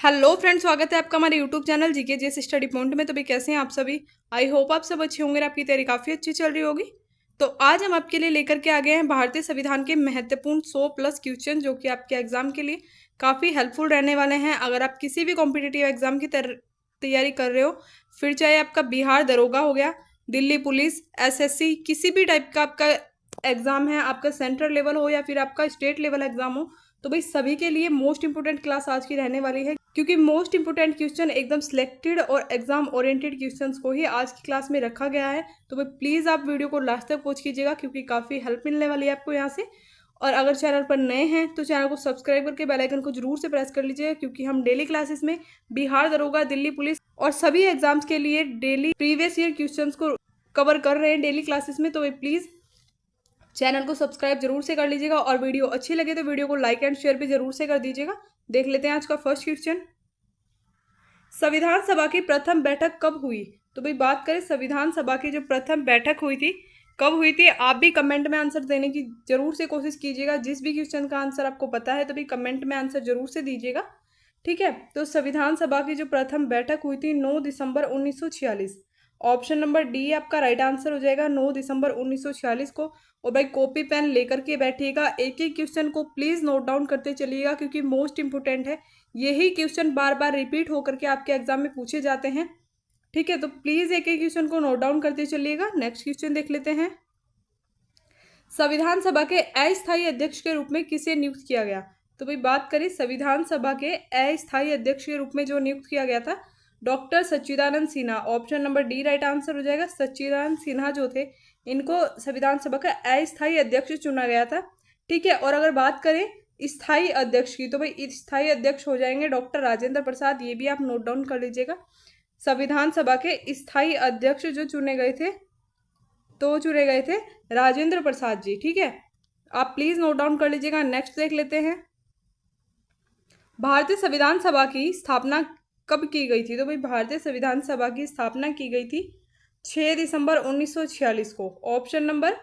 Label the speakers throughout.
Speaker 1: Hello friends, स्वागत है आपका हमारे यूट्यूब चैनल जीके जेस स्टडी पॉइंट में। तो भी कैसे हैं आप सभी। आई होप आप सब अच्छे होंगे और आपकी तैयारी काफ़ी अच्छी चल रही होगी। तो आज हम आपके लिए लेकर के आ गए हैं भारतीय संविधान के महत्वपूर्ण 100+ क्वेश्चन, जो कि आपके एग्जाम के लिए काफ़ी हेल्पफुल रहने वाले हैं। अगर आप किसी भी कॉम्पिटिटिव एग्जाम की तैयारी कर रहे हो, फिर चाहे आपका बिहार दरोगा हो गया, दिल्ली पुलिस, एसएससी, किसी भी टाइप का आपका एग्जाम है, आपका सेंट्रल लेवल हो या फिर आपका स्टेट लेवल एग्जाम हो, तो भाई सभी के लिए मोस्ट इंपोर्टेंट क्लास आज की रहने वाली है। क्योंकि मोस्ट इंपोर्टेंट क्वेश्चन एकदम सिलेक्टेड और एग्जाम ओरिएंटेड क्वेश्चंस को ही आज की क्लास में रखा गया है। तो भाई प्लीज़ आप वीडियो को लास्ट तक वॉच कीजिएगा, क्योंकि काफ़ी हेल्प मिलने वाली है आपको यहाँ से। और अगर चैनल पर नए हैं तो चैनल को सब्सक्राइब करके बेल आइकन को जरूर से प्रेस कर लीजिएगा, क्योंकि हम डेली क्लासेस में बिहार दरोगा, दिल्ली पुलिस और सभी एग्जाम्स के लिए डेली प्रीवियस ईयर क्वेश्चंस को कवर कर रहे हैं डेली क्लासेस में। तो भाई प्लीज़ चैनल को सब्सक्राइब जरूर से कर लीजिएगा, और वीडियो अच्छी लगे तो वीडियो को लाइक एंड शेयर भी जरूर से कर दीजिएगा। देख लेते हैं आज का फर्स्ट क्वेश्चन। संविधान सभा की प्रथम बैठक कब हुई। तो भाई बात करें संविधान सभा की जो प्रथम बैठक हुई थी, कब हुई थी, आप भी कमेंट में आंसर देने की जरूर से कोशिश कीजिएगा। जिस भी क्वेश्चन का आंसर आपको पता है तो भी कमेंट में आंसर जरूर से दीजिएगा, ठीक है। तो संविधान सभा की जो प्रथम बैठक हुई थी 9 दिसंबर 1946। ऑप्शन नंबर डी आपका राइट आंसर हो जाएगा, 9 दिसंबर 1946 को। और भाई कॉपी पेन लेकर के बैठिएगा, एक एक क्वेश्चन को प्लीज़ नोट डाउन करते चलिएगा, क्योंकि मोस्ट इंपोर्टेंट है। यही क्वेश्चन बार बार रिपीट होकर के आपके एग्जाम में पूछे जाते हैं, ठीक है। तो प्लीज़ एक एक क्वेश्चन को नोट डाउन करते चलिएगा। नेक्स्ट क्वेश्चन देख लेते हैं। संविधान सभा के अस्थायी अध्यक्ष के रूप में किसे नियुक्त किया गया। तो भाई बात करें संविधान सभा के अस्थायी अध्यक्ष के रूप में जो नियुक्त किया गया था, doctor Sachchidanand Sinha. Option number D right answer हो जाएगा। सच्चिदानंद सिन्हा जो थे, इनको संविधान सभा का अस्थायी अध्यक्ष चुना गया था, ठीक है। और अगर बात करें स्थायी अध्यक्ष की, तो भाई स्थायी अध्यक्ष हो जाएंगे डॉक्टर राजेंद्र प्रसाद। ये भी आप नोट डाउन कर लीजिएगा। संविधान सभा के स्थायी अध्यक्ष जो चुने गए थे, तो चुने गए थे राजेंद्र प्रसाद जी, ठीक है। आप प्लीज नोट डाउन कर लीजिएगा। नेक्स्ट देख लेते हैं। भारतीय संविधान सभा की स्थापना कब की गई थी। तो भाई भारतीय संविधान सभा की स्थापना की गई थी 6 दिसंबर 1946 को। ऑप्शन नंबर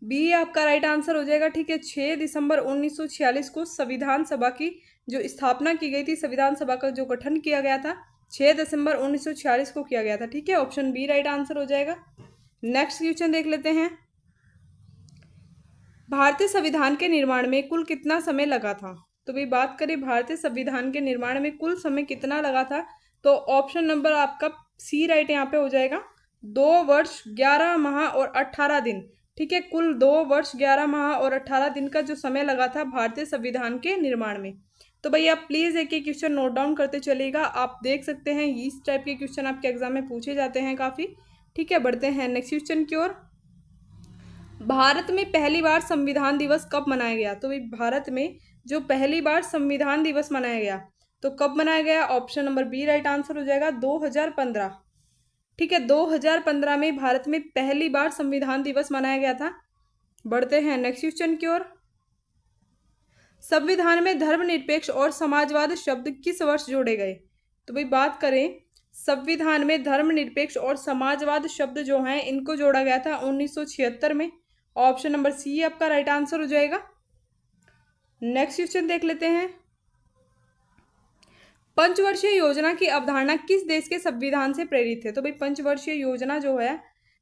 Speaker 1: बी आपका राइट आंसर हो जाएगा, ठीक है। 6 दिसंबर 1946 को संविधान सभा की जो स्थापना की गई थी, संविधान सभा का जो गठन किया गया था 6 दिसंबर 1946 को किया गया था, ठीक है। ऑप्शन बी राइट आंसर हो जाएगा। नेक्स्ट क्वेश्चन देख लेते हैं। भारतीय संविधान के निर्माण में कुल कितना समय लगा था। तो भाई बात करें भारतीय संविधान के निर्माण में कुल समय कितना लगा था, तो ऑप्शन नंबर आपका सी राइट यहाँ पे हो जाएगा। 2 वर्ष 11 माह और 18 दिन, ठीक है। कुल 2 वर्ष 11 माह और 18 दिन का जो समय लगा था भारतीय संविधान के निर्माण में। तो भाई आप प्लीज़ एक एक क्वेश्चन नोट डाउन करते चलिएगा। आप देख सकते हैं इस टाइप के क्वेश्चन आपके एग्जाम में पूछे जाते हैं काफ़ी, ठीक है। बढ़ते हैं नेक्स्ट क्वेश्चन की ओर। भारत में पहली बार संविधान दिवस कब मनाया गया। तो भाई भारत में जो पहली बार संविधान दिवस मनाया गया, तो कब मनाया गया। Option number B right answer हो जाएगा, 2015, ठीक है। 2015 में भारत में पहली बार संविधान दिवस मनाया गया था। बढ़ते हैं नेक्स्ट क्वेश्चन की ओर। संविधान में धर्मनिरपेक्ष और समाजवाद शब्द किस वर्ष जोड़े गए। तो भाई बात करें संविधान में धर्मनिरपेक्ष और समाजवाद शब्द जो हैं, इनको जोड़ा गया था 1976 में। ऑप्शन नंबर सी आपका राइट आंसर हो जाएगा। नेक्स्ट क्वेश्चन देख लेते हैं। पंचवर्षीय योजना की अवधारणा किस देश के संविधान से प्रेरित है। तो भाई पंचवर्षीय योजना जो है,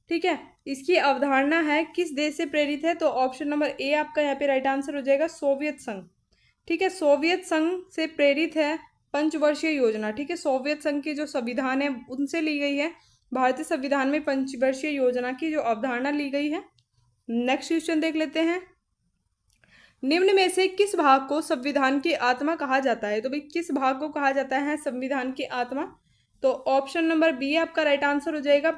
Speaker 1: ठीक है, इसकी अवधारणा है किस देश से प्रेरित है। तो ऑप्शन नंबर ए आपका यहाँ पे राइट आंसर हो जाएगा, सोवियत संघ, ठीक है। सोवियत संघ से प्रेरित है पंचवर्षीय योजना, ठीक है। सोवियत संघ की जो संविधान है उनसे ली गई है। भारतीय संविधान में पंचवर्षीय योजना की जो अवधारणा ली गई है। नेक्स्ट क्वेश्चन देख लेते हैं। निम्न में से किस भाग को संविधान की आत्मा कहा जाता है। तो भाई किस भाग को कहा जाता है संविधान की आत्मा। तो ऑप्शन नंबर बी आपका राइट आंसर हो जाएगा,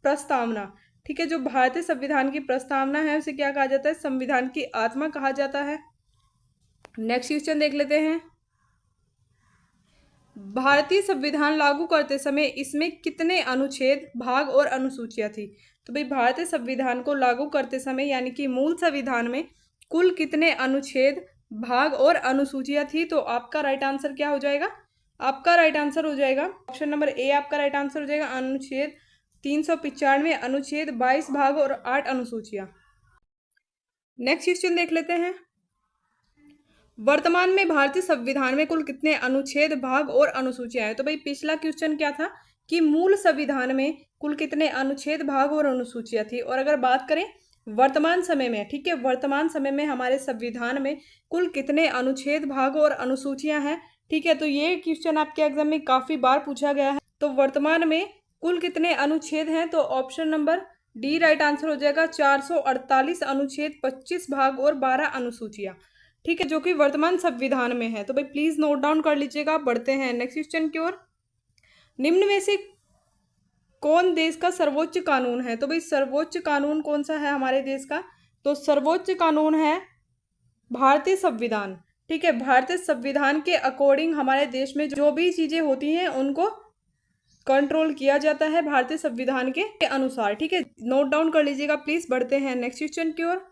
Speaker 1: प्रस्तावना, ठीक है। जो भारतीय संविधान की प्रस्तावना है उसे क्या कहा जाता है, संविधान की आत्मा कहा जाता है। नेक्स्ट क्वेश्चन देख लेते हैं। भारतीय संविधान लागू करते समय इसमें कितने अनुच्छेद, भाग और अनुसूचियां थी। तो भाई भारतीय संविधान को लागू करते समय यानी कि मूल संविधान में कुल कितने अनुच्छेद, भाग और अनुसूचियां थी। तो आपका राइट आंसर क्या हो जाएगा, आपका राइट आंसर हो जाएगा ऑप्शन नंबर ए आपका राइट आंसर हो जाएगा, अनुच्छेद 395, अनुच्छेद 22 भाग और 8 अनुसूचियां। नेक्स्ट क्वेश्चन देख लेते हैं। वर्तमान में भारतीय संविधान में कुल कितने अनुच्छेद, भाग और अनुसूचियां हैं? तो भाई पिछला क्वेश्चन क्या था कि मूल संविधान में कुल कितने अनुच्छेद, भाग और अनुसूचियां थी। और अगर बात करें वर्तमान समय में, ठीक है, वर्तमान समय में हमारे संविधान में कुल कितने अनुच्छेद, भाग और अनुसूचियां हैं, ठीक है। तो ये क्वेश्चन आपके एग्जाम में काफी बार पूछा गया है। तो वर्तमान में कुल कितने अनुच्छेद हैं? तो option number D right answer हो जाएगा। 448 अनुच्छेद, 25 भाग और 12 अनुसूचियां, ठीक है, जो कि वर्तमान संविधान में है। तो भाई प्लीज नोट डाउन कर लीजिएगा। बढ़ते हैं नेक्स्ट क्वेश्चन की ओर। निम्न में से कौन देश का सर्वोच्च कानून है? तो भाई सर्वोच्च कानून कौन सा है हमारे देश का? तो सर्वोच्च कानून है भारतीय संविधान, ठीक है। भारतीय संविधान के अकॉर्डिंग हमारे देश में जो भी चीजें होती हैं उनको कंट्रोल किया जाता है भारतीय संविधान के अनुसार, ठीक है। नोट डाउन कर लीजिएगा प्लीज। बढ़ते हैं नेक्स्ट क्वेश्चन की ओर।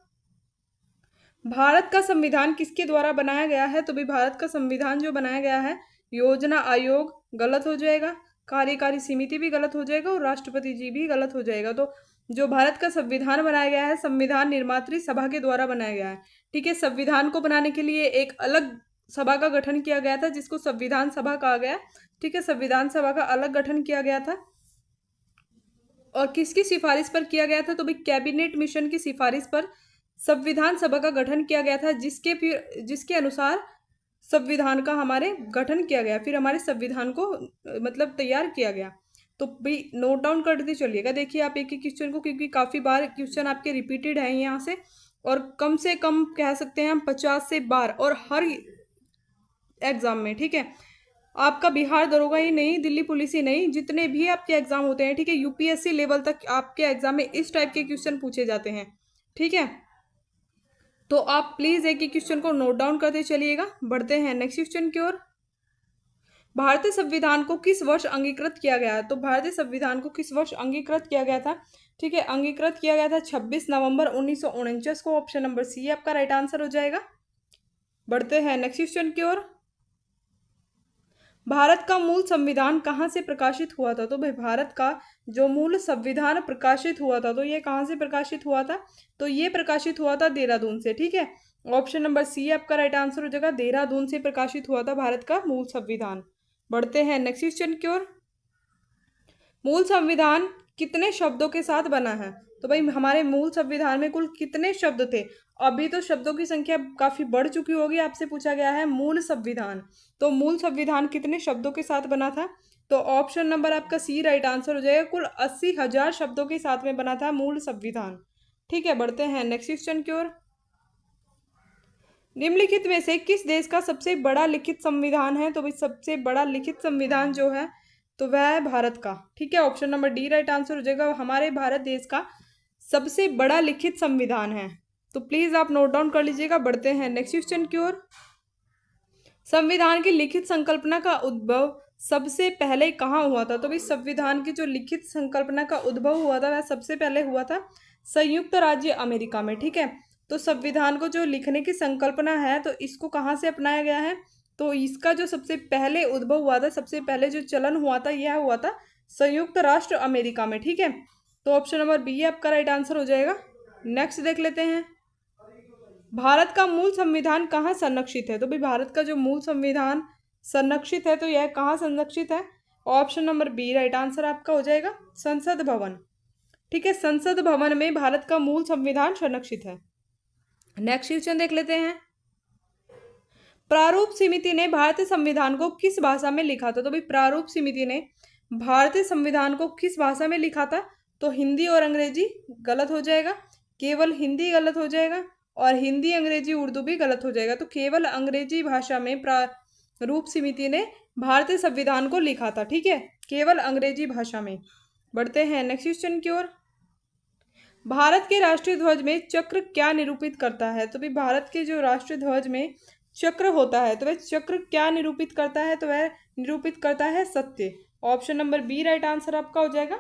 Speaker 1: भारत का संविधान किसके द्वारा बनाया गया है? तो भाई भारत का संविधान जो बनाया गया है, योजना आयोग गलत हो जाएगा, कार्यकारी समिति भी गलत हो जाएगा और राष्ट्रपति जी भी गलत हो जाएगा। तो जो भारत का संविधान बनाया गया है, संविधान निर्मात्री सभा के द्वारा बनाया गया है, ठीक है। संविधान को बनाने के लिए एक अलग सभा का गठन किया गया था जिसको संविधान सभा कहा गया, ठीक है। संविधान सभा का अलग गठन किया गया था और किसकी सिफारिश पर किया गया था? तो भाई कैबिनेट मिशन की सिफारिश पर संविधान सभा का गठन किया गया था, जिसके अनुसार संविधान का हमारे गठन किया गया, फिर हमारे संविधान को मतलब तैयार किया गया। तो भाई नोट डाउन करते चलिएगा। देखिए आप एक एक क्वेश्चन को, क्योंकि काफ़ी बार क्वेश्चन आपके रिपीटेड है यहाँ से कम कह सकते हैं हम 50 से बार, और हर एग्जाम में, ठीक है। आपका बिहार दरोगा ही नहीं, दिल्ली पुलिस ही नहीं, जितने भी आपके एग्जाम होते हैं, ठीक है, यूपीएससी लेवल तक आपके एग्जाम में इस टाइप के क्वेश्चन पूछे जाते हैं, ठीक है। तो आप प्लीज एक एक क्वेश्चन को नोट डाउन करते चलिएगा। बढ़ते हैं नेक्स्ट क्वेश्चन की ओर। भारतीय संविधान को किस वर्ष अंगीकृत किया गया है? तो भारतीय संविधान को किस वर्ष अंगीकृत किया गया था? ठीक है, अंगीकृत किया गया था 26 नवंबर 1949 को। ऑप्शन नंबर सी आपका राइट आंसर हो जाएगा। बढ़ते हैं नेक्स्ट क्वेश्चन की ओर। भारत का मूल संविधान कहाँ से प्रकाशित हुआ था? तो भाई भारत का जो मूल संविधान प्रकाशित हुआ था, तो ये कहाँ से प्रकाशित हुआ था? तो ये प्रकाशित हुआ था देहरादून से, ठीक है। ऑप्शन नंबर सी आपका राइट आंसर हो जाएगा। देहरादून से प्रकाशित हुआ था भारत का मूल संविधान। बढ़ते हैं नेक्स्ट क्वेश्चन की ओर। मूल संविधान कितने शब्दों के साथ बना है? तो भाई हमारे मूल संविधान में कुल कितने शब्द थे? अभी तो शब्दों की संख्या काफी बढ़ चुकी होगी, आपसे पूछा गया है मूल संविधान, तो मूल संविधान कितने शब्दों के साथ बना था? तो ऑप्शन नंबर आपका सी राइट आंसर हो जाएगा। कुल 80,000 शब्दों के साथ में बना था मूल संविधान, ठीक है। बढ़ते हैं नेक्स्ट क्वेश्चन की ओर। निम्नलिखित में से किस देश का सबसे बड़ा लिखित संविधान है? तो भाई सबसे बड़ा लिखित संविधान जो है तो वह है भारत का, ठीक है। Option number D right answer हो जाएगा। हमारे भारत देश का सबसे बड़ा लिखित संविधान है, तो प्लीज आप नोट डाउन कर लीजिएगा। बढ़ते हैं नेक्स्ट क्वेश्चन की ओर। संविधान की लिखित संकल्पना का उद्भव सबसे पहले कहाँ हुआ था? तो भाई संविधान की जो लिखित संकल्पना का उद्भव हुआ था वह सबसे पहले हुआ था संयुक्त राज्य अमेरिका में, ठीक है। तो संविधान को जो लिखने की संकल्पना है तो इसको कहाँ से अपनाया गया है? तो इसका जो सबसे पहले उद्भव हुआ था, सबसे पहले जो चलन हुआ था, यह हुआ था संयुक्त राष्ट्र अमेरिका में, ठीक है। तो ऑप्शन नंबर बी आपका राइट आंसर हो जाएगा। नेक्स्ट देख लेते हैं। भारत का मूल संविधान कहाँ संरक्षित है? तो भाई भारत का जो मूल संविधान संरक्षित है तो यह कहाँ संरक्षित है? Option number B right answer आपका हो जाएगा संसद भवन, ठीक है। संसद भवन में भारत का मूल संविधान संरक्षित है। नेक्स्ट क्वेश्चन देख लेते हैं। प्रारूप समिति ने भारतीय संविधान को किस भाषा में लिखा था? तो भाई प्रारूप समिति ने भारतीय संविधान को किस भाषा में लिखा था? तो हिंदी और अंग्रेजी गलत हो जाएगा, केवल हिंदी गलत हो जाएगा, और हिंदी अंग्रेजी उर्दू भी गलत हो जाएगा। तो केवल अंग्रेजी भाषा में प्रारूप समिति ने भारतीय संविधान को लिखा था, ठीक है, केवल अंग्रेजी भाषा में। बढ़ते हैं नेक्स्ट क्वेश्चन की ओर। भारत के राष्ट्रीय ध्वज में चक्र क्या निरूपित करता है? तो भाई भारत के जो राष्ट्रीय ध्वज में चक्र होता है तो वह चक्र क्या निरूपित करता है? तो वह निरूपित करता है सत्य। Option number B right answer आपका हो जाएगा,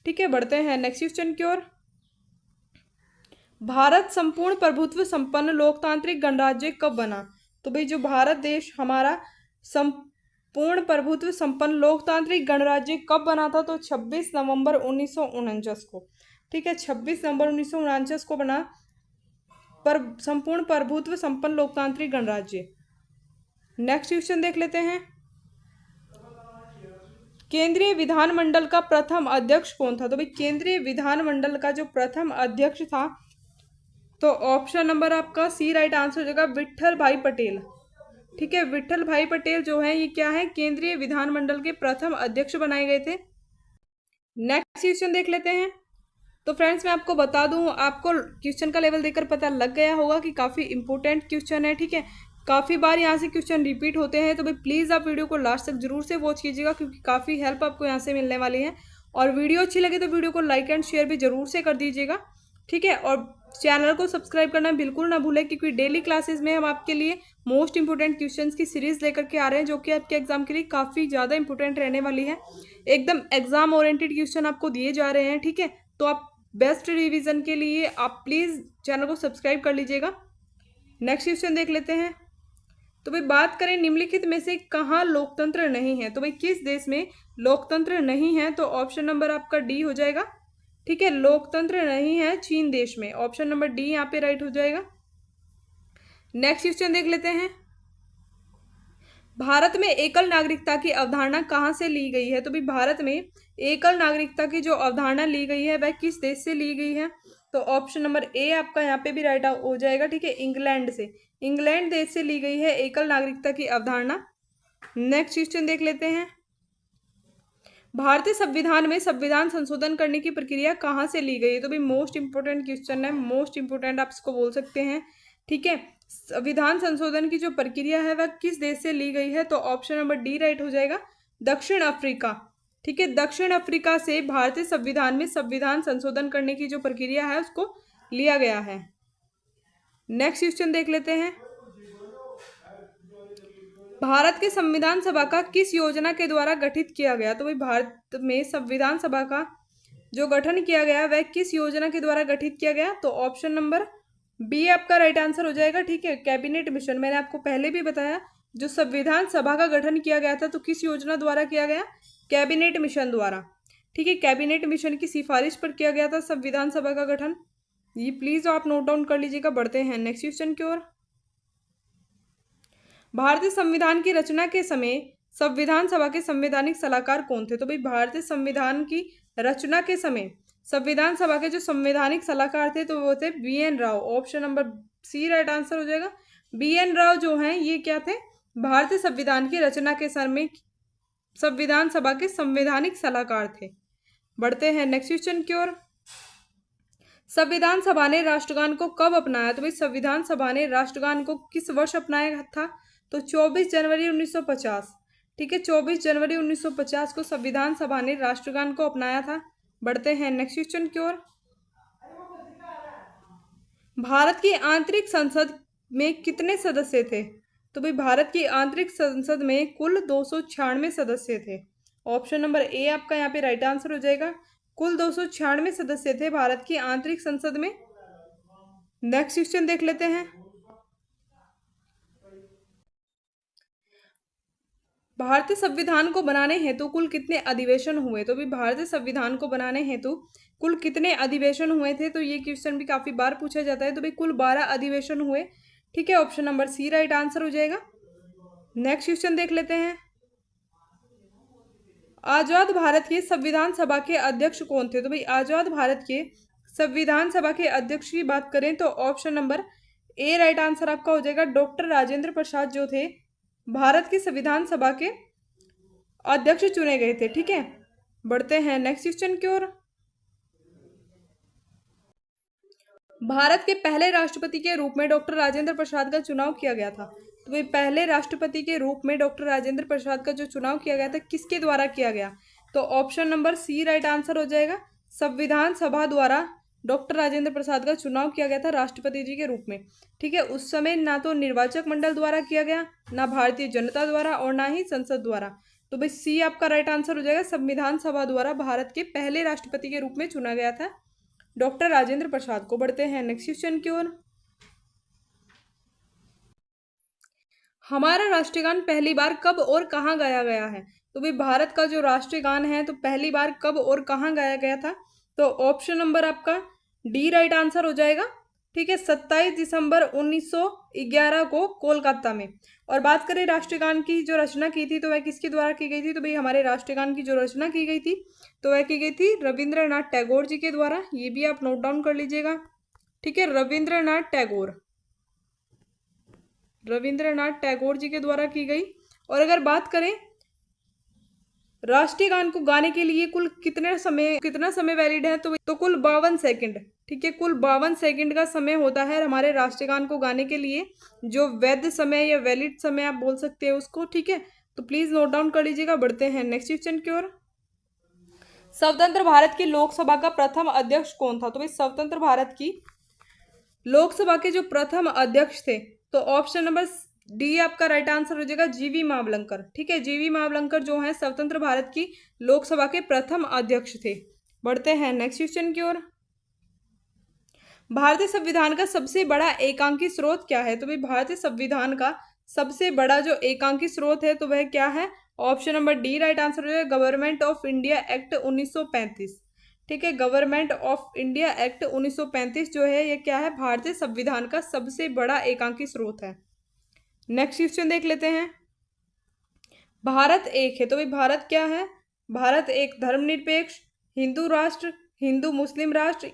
Speaker 1: ठीक है। बढ़ते हैं नेक्स्ट क्वेश्चन की ओर। भारत संपूर्ण प्रभुत्व संपन्न लोकतांत्रिक गणराज्य कब बना? तो भाई जो भारत देश हमारा संपूर्ण प्रभुत्व संपन्न लोकतांत्रिक गणराज्य कब बना था? तो 26 नवंबर 1949 को, ठीक है। 26 नवंबर 1949 को बना पर संपूर्ण प्रभुत्व संपन्न लोकतांत्रिक गणराज्य। नेक्स्ट क्वेश्चन देख लेते हैं। केंद्रीय विधानमंडल का प्रथम अध्यक्ष कौन था? तो भाई केंद्रीय विधानमंडल का जो प्रथम अध्यक्ष था, तो ऑप्शन नंबर आपका सी राइट आंसर हो जाएगा, विट्ठल भाई पटेल। ठीक है, विट्ठल भाई पटेल जो है ये क्या है, केंद्रीय विधानमंडल के प्रथम अध्यक्ष बनाए गए थे। नेक्स्ट क्वेश्चन देख लेते हैं। तो फ्रेंड्स मैं आपको बता दूं, आपको क्वेश्चन का लेवल देखकर पता लग गया होगा कि काफ़ी इंपॉर्टेंट क्वेश्चन है। ठीक है, काफ़ी बार यहाँ से क्वेश्चन रिपीट होते हैं, तो भाई प्लीज़ आप वीडियो को लास्ट तक जरूर से वॉच कीजिएगा, क्योंकि काफ़ी हेल्प आपको यहाँ से मिलने वाली है। और वीडियो अच्छी लगे तो वीडियो को लाइक एंड शेयर भी जरूर से कर दीजिएगा। ठीक है, और चैनल को सब्सक्राइब करना बिल्कुल ना भूलें, क्योंकि डेली क्लासेस में हम आपके लिए मोस्ट इंपोर्टेंट क्वेश्चंस की सीरीज लेकर के आ रहे हैं, जो कि आपके एग्जाम के लिए काफ़ी ज़्यादा इंपॉर्टेंट रहने वाली है। एकदम एग्जाम ओरिएंटेड क्वेश्चन आपको दिए जा रहे हैं। ठीक है, तो आप बेस्ट रिवीजन के लिए आप प्लीज़ चैनल को सब्सक्राइब कर लीजिएगा। नेक्स्ट क्वेश्चन देख लेते हैं। तो भाई बात करें निम्नलिखित में से कहाँ लोकतंत्र नहीं है, तो भाई किस देश में लोकतंत्र नहीं है? तो ऑप्शन नंबर आपका डी हो जाएगा। ठीक है, लोकतंत्र नहीं है चीन देश में, ऑप्शन नंबर डी यहाँ पे राइट हो जाएगा। नेक्स्ट क्वेश्चन देख लेते हैं। भारत में एकल नागरिकता की अवधारणा कहाँ से ली गई है? तो भाई भारत में एकल नागरिकता की जो अवधारणा ली गई है वह किस देश से ली गई है? तो ऑप्शन नंबर ए आपका यहाँ पे भी राइट हो जाएगा। ठीक है, इंग्लैंड से, इंग्लैंड देश से ली गई है एकल नागरिकता की अवधारणा। नेक्स्ट क्वेश्चन देख लेते हैं। भारतीय संविधान में संविधान संशोधन करने की प्रक्रिया कहाँ से ली गई है? तो भाई मोस्ट इंपोर्टेंट क्वेश्चन है, मोस्ट इंपोर्टेंट आप इसको बोल सकते हैं। ठीक है, संविधान संशोधन की जो प्रक्रिया है वह किस देश से ली गई है? तो ऑप्शन नंबर डी राइट हो जाएगा, दक्षिण अफ्रीका। ठीक है, दक्षिण अफ्रीका से भारतीय संविधान में संविधान संशोधन करने की जो प्रक्रिया है उसको लिया गया है। नेक्स्ट क्वेश्चन देख लेते हैं। भारत के संविधान सभा का किस योजना के द्वारा गठित किया गया? तो भाई भारत में संविधान सभा का जो गठन किया गया वह किस योजना के द्वारा गठित किया गया? तो ऑप्शन नंबर बी आपका राइट आंसर हो जाएगा। ठीक है, कैबिनेट मिशन। मैंने आपको पहले भी बताया, जो संविधान सभा का गठन किया गया था तो किस योजना द्वारा किया गया? कैबिनेट मिशन द्वारा। ठीक है, कैबिनेट मिशन की सिफारिश पर किया गया था संविधान सभा का गठन। ये प्लीज आप नोट डाउन कर लीजिएगा। बढ़ते हैं नेक्स्ट क्वेश्चन की ओर। भारतीय संविधान की रचना के समय संविधान सभा के संवैधानिक सलाहकार कौन थे? तो भाई भारतीय संविधान की रचना के समय संविधान सभा के जो संवैधानिक सलाहकार थे तो वो थे BN राव। Option number C right answer हो जाएगा। BN राव जो हैं ये क्या थे? भारतीय संविधान की रचना के समय संविधान सभा के संवैधानिक सलाहकार थे। बढ़ते हैं नेक्स्ट क्वेश्चन की ओर। संविधान सभा ने राष्ट्रगान को कब अपनाया? तो भाई संविधान सभा ने राष्ट्रगान को किस वर्ष अपनाया था? तो 24 जनवरी 1950। ठीक है, 24 जनवरी 1950 को संविधान सभा ने राष्ट्रगान को अपनाया था। बढ़ते हैं नेक्स्ट क्वेश्चन की ओर। भारत की आंतरिक संसद में कितने सदस्य थे? तो भाई भारत की आंतरिक संसद में कुल 296 सदस्य थे। ऑप्शन नंबर ए आपका यहाँ पे राइट आंसर हो जाएगा। कुल 296 सदस्य थे भारत की आंतरिक संसद में। नेक्स्ट क्वेश्चन देख लेते हैं। भारतीय संविधान को बनाने हेतु कुल कितने अधिवेशन हुए? तो भी भारतीय संविधान को बनाने हेतु कुल कितने अधिवेशन हुए थे? तो ये क्वेश्चन भी काफी बार पूछा जाता है। तो भाई कुल 12 अधिवेशन हुए। ठीक है, option number C right answer हो जाएगा। नेक्स्ट क्वेश्चन देख लेते हैं। आजाद भारत के संविधान सभा के अध्यक्ष कौन थे? तो भाई आजाद भारत के संविधान सभा के अध्यक्ष की बात करें तो option number A right answer आपका हो जाएगा। डॉक्टर राजेंद्र प्रसाद जो थे भारत की संविधान सभा के अध्यक्ष चुने गए थे। ठीक है, बढ़ते हैं नेक्स्ट क्वेश्चन की ओर। भारत के पहले राष्ट्रपति के रूप में डॉक्टर राजेंद्र प्रसाद का चुनाव किया गया था। तो भाई पहले राष्ट्रपति के रूप में डॉक्टर राजेंद्र प्रसाद का जो चुनाव किया गया था किसके द्वारा किया गया? तो option number C right answer हो जाएगा। संविधान सभा द्वारा डॉक्टर राजेंद्र प्रसाद का चुनाव किया गया था राष्ट्रपति जी के रूप में। ठीक है, उस समय ना तो निर्वाचक मंडल द्वारा किया गया, ना भारतीय जनता द्वारा और ना ही संसद द्वारा। तो भाई सी आपका राइट आंसर हो जाएगा। संविधान सभा द्वारा भारत के पहले राष्ट्रपति के रूप में चुना गया था डॉक्टर राजेंद्र प्रसाद को। बढ़ते हैं नेक्स्ट क्वेश्चन की ओर। हमारा राष्ट्रगान पहली बार कब और कहाँ गाया गया है? तो भाई भारत का जो राष्ट्रगान है तो पहली बार कब और कहाँ गाया गया था? तो ऑप्शन नंबर आपका डी राइट आंसर हो जाएगा। ठीक है, 27 दिसंबर 1911 को कोलकाता में। और बात करें राष्ट्रीय गान की जो रचना की थी तो वह किसके द्वारा की गई थी, तो भाई हमारे राष्ट्रीय गान की जो रचना की गई थी तो वह की गई थी रविंद्रनाथ टैगोर जी के द्वारा। ये भी आप नोट डाउन कर लीजिएगा। ठीक है, रविंद्रनाथ टैगोर जी के द्वारा की गई। और अगर बात करें राष्ट्रीय गान को गाने के लिए कुल कितना समय वैलिड है, तो कुल 52 सेकंड। ठीक है, कुल 52 सेकंड का समय होता है हमारे राष्ट्रीय गान को गाने के लिए, जो वैध समय या वैलिड समय आप बोल सकते हैं उसको। ठीक है, तो प्लीज नोट डाउन कर लीजिएगा। बढ़ते हैं नेक्स्ट क्वेश्चन की ओर। स्वतंत्र भारत की लोकसभा का प्रथम अध्यक्ष कौन था, तो भाई स्वतंत्र भारत की लोकसभा के जो प्रथम अध्यक्ष थे तो ऑप्शन नंबर डी आपका राइट आंसर हो जाएगा, जीवी मावलंकर। ठीक है, जीवी मावलंकर जो है स्वतंत्र भारत की लोकसभा के प्रथम अध्यक्ष थे। बढ़ते हैं नेक्स्ट क्वेश्चन की ओर। भारतीय संविधान का सबसे बड़ा एकांकी स्रोत क्या है, तो भाई भारतीय संविधान का सबसे बड़ा जो एकांकी स्रोत है तो वह क्या है, option number D right answer हो जाएगा, गवर्नमेंट ऑफ इंडिया एक्ट 1935। ठीक है, गवर्नमेंट ऑफ इंडिया एक्ट 1935 जो है ये क्या है, भारतीय संविधान का सबसे बड़ा एकांकी स्रोत है। नेक्स्ट क्वेश्चन देख लेते हैं। भारत एक है, तो भाई भारत क्या है, भारत एक धर्मनिरपेक्ष हिंदू राष्ट्र, हिंदू मुस्लिम राष्ट्र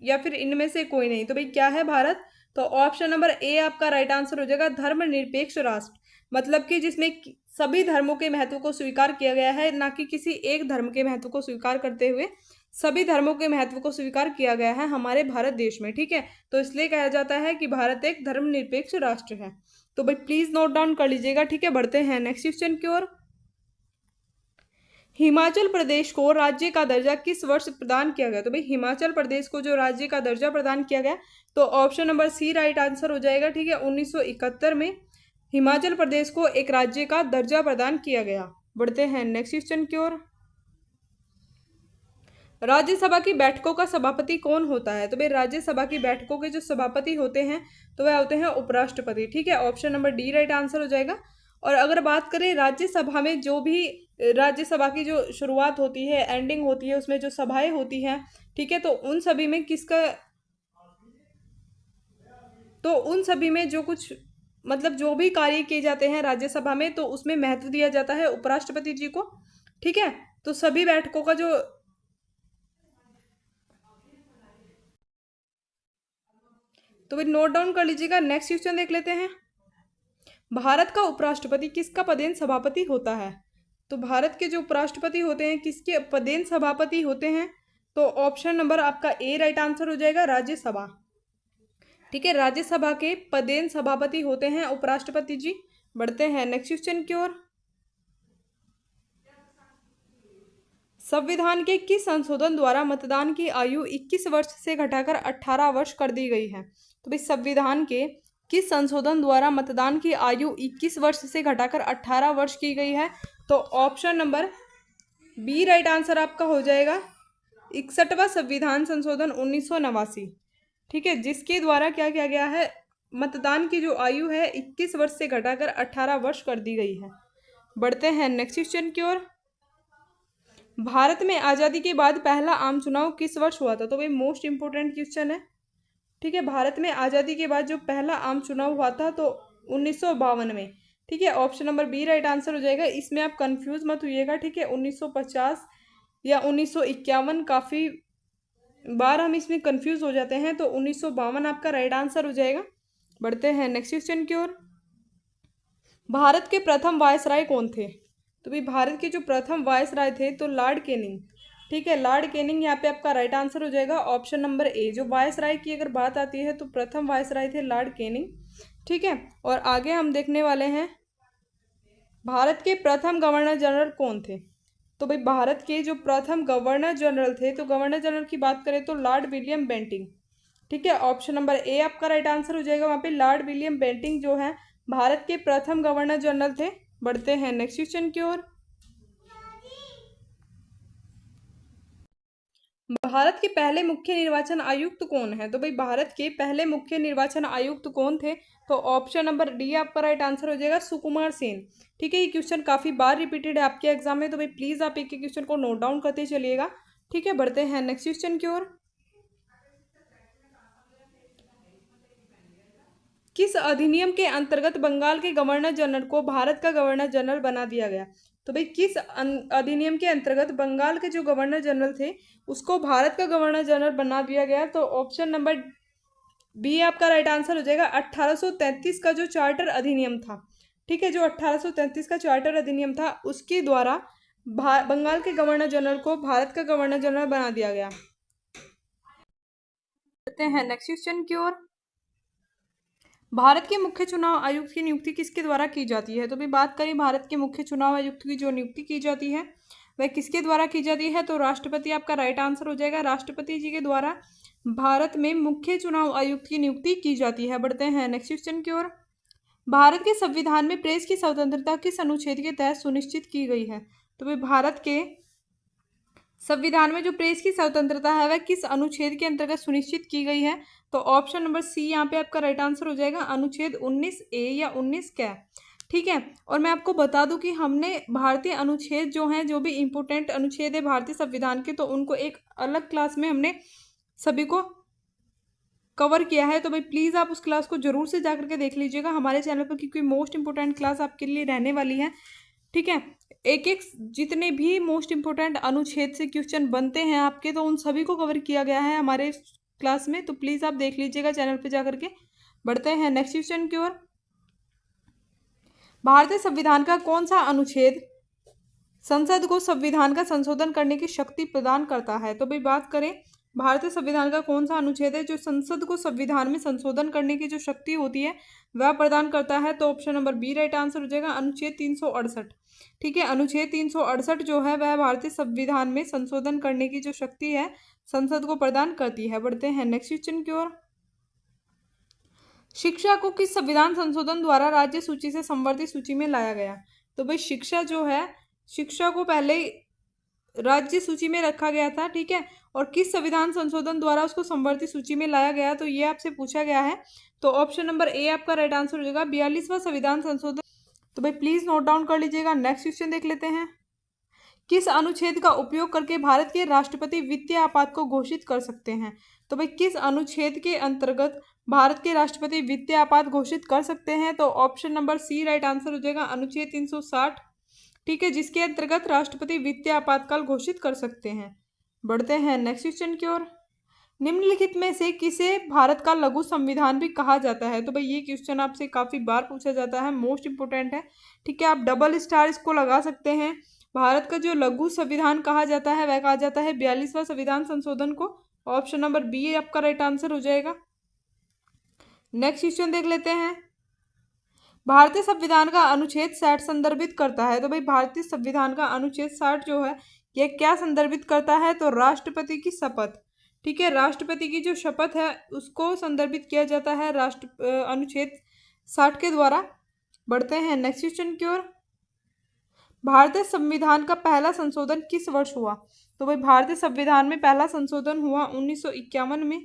Speaker 1: या फिर इनमें से कोई नहीं, तो भाई क्या है भारत, तो ऑप्शन नंबर ए आपका राइट आंसर हो जाएगा, धर्मनिरपेक्ष राष्ट्र। मतलब कि जिसमें सभी धर्मों के महत्व को स्वीकार किया गया है, ना कि किसी एक धर्म के महत्व को स्वीकार करते हुए सभी धर्मों के महत्व को स्वीकार किया गया है हमारे भारत देश में। ठीक है, तो इसलिए कहा जाता है कि भारत एक धर्मनिरपेक्ष राष्ट्र है। तो भाई प्लीज नोट डाउन कर लीजिएगा। ठीक है, बढ़ते हैं नेक्स्ट क्वेश्चन की ओर। हिमाचल प्रदेश को राज्य का दर्जा किस वर्ष प्रदान किया गया, तो भाई हिमाचल प्रदेश को जो राज्य का दर्जा प्रदान किया गया तो option number C right answer हो जाएगा। ठीक है, 1971 में हिमाचल प्रदेश को एक राज्य का दर्जा प्रदान किया गया। बढ़ते हैं नेक्स्ट क्वेश्चन की ओर। राज्यसभा की बैठकों का सभापति कौन होता है, तो भाई राज्यसभा की बैठकों के जो सभापति होते हैं तो वह होते हैं उपराष्ट्रपति। ठीक है, option number D right answer हो जाएगा। और अगर बात करें राज्यसभा में जो भी राज्यसभा की जो शुरुआत होती है, एंडिंग होती है, उसमें जो सभाएं होती हैं, ठीक है, तो उन सभी में जो कुछ मतलब जो भी कार्य किए जाते हैं राज्यसभा में तो उसमें महत्व दिया जाता है उपराष्ट्रपति जी को। ठीक है, तो सभी बैठकों का जो तो भी नोट डाउन कर लीजिएगा। नेक्स्ट क्वेश्चन देख लेते हैं। भारत का उपराष्ट्रपति किसका पदेन सभापति होता है, तो भारत के जो उपराष्ट्रपति होते हैं किसके पदेन सभापति होते हैं, तो ऑप्शन नंबर आपका ए राइट आंसर हो जाएगा, राज्यसभा। ठीक है, राज्यसभा के पदेन सभापति होते हैं उपराष्ट्रपति जी। बढ़ते हैं नेक्स्ट क्वेश्चन की ओर। संविधान के किस संशोधन द्वारा मतदान की आयु 21 वर्ष से घटाकर 18 वर्ष कर दी गई है, तो भाई संविधान के किस संशोधन द्वारा मतदान की आयु 21 वर्ष से घटाकर 18 वर्ष की गई है, तो option number B right answer आपका हो जाएगा, 61वां संविधान संशोधन 1989। ठीक है, जिसके द्वारा क्या किया गया है, मतदान की जो आयु है 21 वर्ष से घटाकर 18 वर्ष कर दी गई है। बढ़ते हैं नेक्स्ट क्वेश्चन की ओर। भारत में आज़ादी के बाद पहला आम चुनाव किस वर्ष हुआ था, तो भाई मोस्ट इंपोर्टेंट क्वेश्चन है। ठीक है, भारत में आज़ादी के बाद जो पहला आम चुनाव हुआ था तो 1952 में। ठीक है, option number B right answer हो जाएगा। इसमें आप कंफ्यूज मत होइएगा। ठीक है, 1950 या 1951 काफ़ी बार हम इसमें कंफ्यूज हो जाते हैं, तो 1952 आपका राइट आंसर हो जाएगा। बढ़ते हैं नेक्स्ट क्वेश्चन की ओर। भारत के प्रथम वायसराय कौन थे, तो भाई भारत के जो प्रथम वायसराय थे तो लॉर्ड कैनिंग। ठीक है, लॉर्ड कैनिंग यहाँ पे आपका राइट आंसर हो जाएगा, ऑप्शन नंबर ए। जो वायसराय की अगर बात आती है तो प्रथम वायसराय थे लॉर्ड कैनिंग। ठीक है, और आगे हम देखने वाले हैं भारत के प्रथम गवर्नर जनरल कौन थे, तो भाई भारत के जो प्रथम गवर्नर जनरल थे तो गवर्नर जनरल की बात करें तो लॉर्ड विलियम बेंटिंक। ठीक है, ऑप्शन नंबर ए आपका राइट आंसर हो जाएगा। वहाँ पे लॉर्ड विलियम बेंटिंक जो है भारत के प्रथम गवर्नर जनरल थे। बढ़ते हैं नेक्स्ट क्वेश्चन की ओर। भारत के पहले मुख्य निर्वाचन आयुक्त कौन है, तो भाई भारत के पहले मुख्य निर्वाचन आयुक्त कौन थे, तो ऑप्शन नंबर डी आपका राइट आंसर हो जाएगा, सुकुमार सेन। ठीक है, ये क्वेश्चन काफी बार रिपीटेड है आपके एग्जाम में, तो भाई प्लीज आप एक क्वेश्चन को नोट डाउन करते चलिएगा। ठीक है, बढ़ते हैं नेक्स्ट क्वेश्चन की ओर। किस अधिनियम के अंतर्गत बंगाल के गवर्नर जनरल को भारत का गवर्नर जनरल बना दिया गया? तो भाई किस अधिनियम के अंतर्गत बंगाल के जो गवर्नर जनरल थे उसको भारत का गवर्नर जनरल बना दिया गया? तो ऑप्शन नंबर बी आपका राइट आंसर हो जाएगा 1833 का जो चार्टर अधिनियम था। ठीक है, जो 1833 का चार्टर अधिनियम था उसके द्वारा बंगाल के गवर्नर जनरल को भारत का गवर्नर जनरल बना दिया गया। करते हैं नेक्स्ट क्वेश्चन की ओर। भारत के मुख्य चुनाव आयुक्त की नियुक्ति किसके द्वारा की जाती है? तो भी बात करें भारत के मुख्य चुनाव आयुक्त की जो नियुक्ति की जाती है वह किसके द्वारा की जाती है? तो राष्ट्रपति आपका राइट आंसर हो जाएगा। राष्ट्रपति जी के द्वारा भारत में मुख्य चुनाव आयुक्त की नियुक्ति की जाती है। बढ़ते हैं नेक्स्ट क्वेश्चन की ओर। भारत के संविधान में प्रेस की स्वतंत्रता किस अनुच्छेद के तहत सुनिश्चित की गई है? तो भाई भारत के संविधान में जो प्रेस की स्वतंत्रता है वह किस अनुच्छेद के अंतर्गत सुनिश्चित की गई है? तो ऑप्शन नंबर सी यहाँ पे आपका राइट आंसर हो जाएगा, अनुच्छेद 19A या 19 क्या। ठीक है, और मैं आपको बता दूं कि हमने भारतीय अनुच्छेद जो हैं, जो भी इम्पोर्टेंट अनुच्छेद है भारतीय संविधान के, तो उनको एक अलग क्लास में हमने सभी को कवर किया है। तो भाई प्लीज़ आप उस क्लास को जरूर से जाकर के देख लीजिएगा हमारे चैनल पर, क्योंकि मोस्ट इंपोर्टेंट क्लास आपके लिए रहने वाली है। ठीक है, एक एक जितने भी मोस्ट इंपोर्टेंट अनुच्छेद से क्वेश्चन बनते हैं आपके, तो उन सभी को कवर किया गया है हमारे क्लास में। तो प्लीज़ आप देख लीजिएगा चैनल पे जाकर के। बढ़ते हैं नेक्स्ट क्वेश्चन की ओर। भारतीय संविधान का कौन सा अनुच्छेद संसद को संविधान का संशोधन करने की शक्ति प्रदान करता है? तो भाई बात करें भारतीय संविधान का कौन सा अनुच्छेद है जो संसद को संविधान में संशोधन करने की जो शक्ति होती है वह प्रदान करता है? तो option number B right answer हो जाएगा, अनुच्छेद 368। ठीक है, अनुच्छेद 368 जो है वह भारतीय संविधान में संशोधन करने की जो शक्ति है संसद को प्रदान करती है। बढ़ते हैं नेक्स्ट क्वेश्चन की ओर। शिक्षा को किस संविधान संशोधन द्वारा राज्य सूची से संवर्धित सूची में लाया गया? तो भाई शिक्षा जो है, शिक्षा को पहले राज्य सूची में रखा गया था। ठीक है, और किस संविधान संशोधन द्वारा उसको संवर्धित सूची में लाया गया, तो ये आपसे पूछा गया है। तो ऑप्शन नंबर ए आपका राइट आंसर हो जाएगा, 42वां संविधान संशोधन। तो भाई प्लीज नोट डाउन कर लीजिएगा। नेक्स्ट क्वेश्चन देख लेते हैं। किस अनुच्छेद का उपयोग करके भारत के राष्ट्रपति वित्तीय आपात को घोषित कर सकते हैं? तो भाई किस अनुच्छेद के अंतर्गत भारत के राष्ट्रपति वित्तीय आपात घोषित कर सकते हैं? तो option number C right answer हो जाएगा, अनुच्छेद 360। ठीक है, जिसके अंतर्गत राष्ट्रपति वित्तीय आपातकाल घोषित कर सकते हैं। बढ़ते हैं नेक्स्ट क्वेश्चन की ओर। निम्नलिखित में से किसे भारत का लघु संविधान भी कहा जाता है? तो भाई ये क्वेश्चन आपसे काफी बार पूछा जाता है, मोस्ट इंपोर्टेंट है। ठीक है, आप डबल स्टार इसको लगा सकते हैं। भारत का जो लघु संविधान कहा जाता है वह कहा जाता है 42वां संविधान संशोधन को। ऑप्शन नंबर बी आपका राइट आंसर हो जाएगा। नेक्स्ट क्वेश्चन देख लेते हैं। भारतीय संविधान का अनुच्छेद 60 संदर्भित करता है? तो भाई भारतीय संविधान का अनुच्छेद 60 जो है यह क्या संदर्भित करता है? तो राष्ट्रपति की शपथ। ठीक है, राष्ट्रपति की जो शपथ है उसको संदर्भित किया जाता है अनुच्छेद 60 के द्वारा। बढ़ते हैं नेक्स्ट क्वेश्चन की ओर। भारतीय संविधान का पहला संशोधन किस वर्ष हुआ? तो भाई भारतीय संविधान में पहला संशोधन हुआ 1951 में।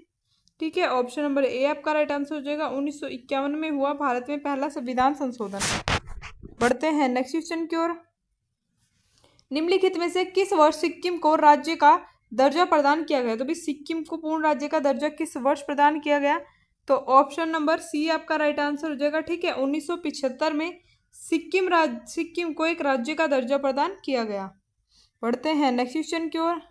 Speaker 1: ठीक है, ऑप्शन नंबर ए आपका राइट आंसर हो जाएगा, 1951 में हुआ भारत में पहला संविधान संशोधन। बढ़ते हैं नेक्स्ट क्वेश्चन की ओर। निम्नलिखित में से किस वर्ष सिक्किम को राज्य का दर्जा प्रदान किया गया? तो भाई सिक्किम को पूर्ण राज्य का दर्जा किस वर्ष प्रदान किया गया? तो ऑप्शन नंबर सी आपका राइट आंसर हो जाएगा। ठीक है, 1975 में सिक्किम को एक राज्य का दर्जा प्रदान किया गया। बढ़ते हैं नेक्स्ट क्वेश्चन की ओर।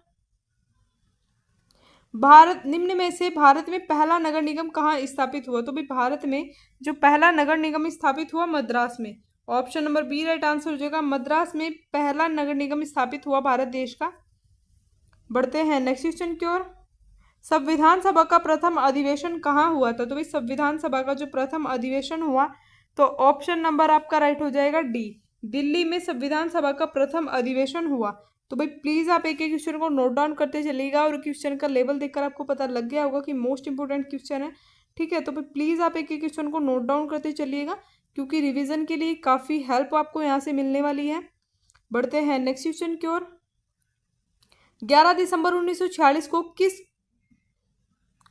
Speaker 1: निम्न में से भारत में पहला नगर निगम कहाँ स्थापित हुआ? तो भाई भारत में जो पहला नगर निगम स्थापित हुआ मद्रास में। Option number B right answer हो जाएगा, मद्रास में पहला नगर निगम स्थापित हुआ भारत देश का। बढ़ते हैं नेक्स्ट क्वेश्चन की ओर। संविधान सभा का प्रथम अधिवेशन कहाँ हुआ था? तो भाई संविधान सभा का जो प्रथम अधिवेशन हुआ, तो ऑप्शन नंबर आपका राइट हो जाएगा डी, दिल्ली में संविधान सभा का प्रथम अधिवेशन हुआ। तो भाई प्लीज आप एक एक क्वेश्चन को नोट डाउन करते चलिएगा, और क्वेश्चन का लेवल देखकर आपको पता लग गया होगा कि मोस्ट इंपोर्टेंट क्वेश्चन है। ठीक है, तो भाई प्लीज आप एक एक क्वेश्चन को नोट डाउन करते चलिएगा, क्योंकि रिवीजन के लिए काफी हेल्प आपको यहाँ से मिलने वाली है। बढ़ते हैं नेक्स्ट क्वेश्चन की ओर। 11 दिसंबर 1946